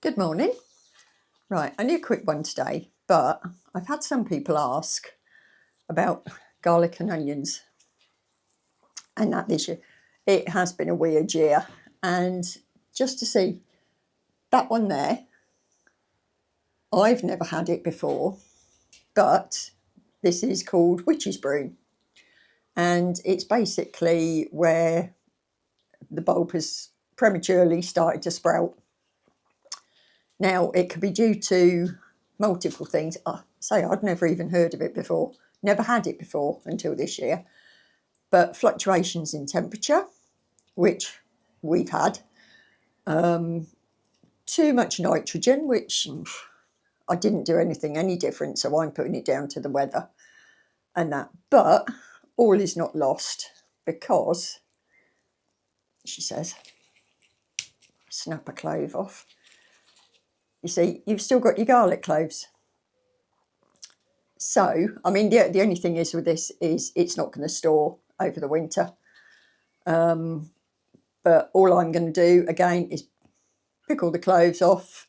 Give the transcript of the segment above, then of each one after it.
Good morning. Right, only a quick one today, but I've had some people ask about garlic and onions, and that this year it has been a weird year. And just to see that one there, I've never had it before, but this is called witch's broom, and it's basically where the bulb has prematurely started to sprout. Now, it could be due to multiple things. I say I'd never even heard of it before, never had it before until this year. But fluctuations in temperature, which we've had, too much nitrogen, which I didn't do anything any different, so I'm putting it down to the weather and that. But all is not lost, because, she says, snap a clove off. You see, you've still got your garlic cloves. So, I mean, the only thing is with this is it's not going to store over the winter. But all I'm going to do, again, is pick all the cloves off,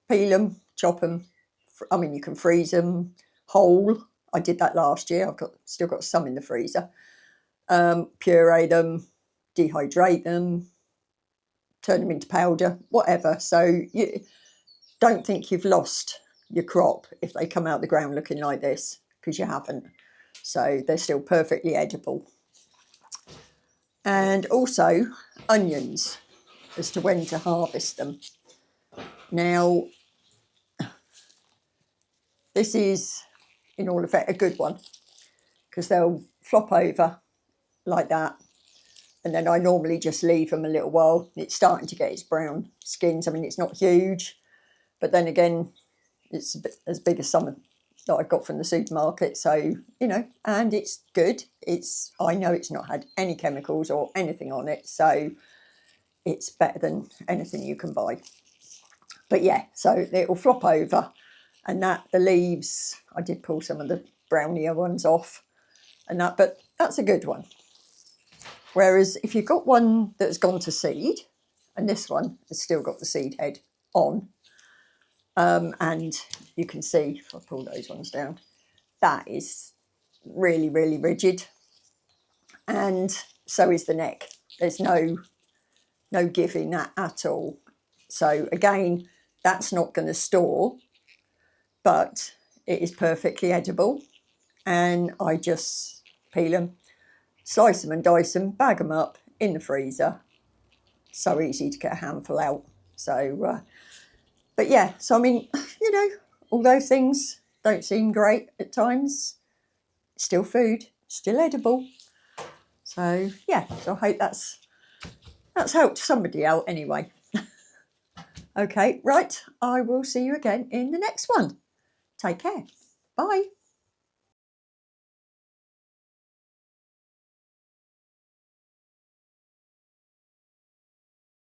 peel them, chop them. I mean, you can freeze them whole. I did that last year. I've still got some in the freezer. Puree them, dehydrate them, turn them into powder, whatever. So you don't think you've lost your crop if they come out the ground looking like this, because you haven't. So they're still perfectly edible. And also onions, as to when to harvest them. Now, this is, in all effect, a good one, because they'll flop over like that. And then I normally just leave them a little while. It's starting to get its brown skins. I mean, it's not huge, but then again, it's a bit as big as some that I got from the supermarket. So, you know, and it's good. I know it's not had any chemicals or anything on it. So it's better than anything you can buy. But yeah, so it'll flop over, and that the leaves, I did pull some of the brownier ones off and that, but that's a good one. Whereas if you've got one that's gone to seed, and this one has still got the seed head on, and you can see, if I pull those ones down, that is really, really rigid. And so is the neck. There's no give in that at all. So again, that's not going to store, but it is perfectly edible. And I just peel them, slice them and dice them, bag them up in the freezer. So easy to get a handful out. So, but yeah, so I mean, you know, although things don't seem great at times, still food, still edible. So yeah, so I hope that's helped somebody out anyway. Okay, right, I will see you again in the next one. Take care. Bye.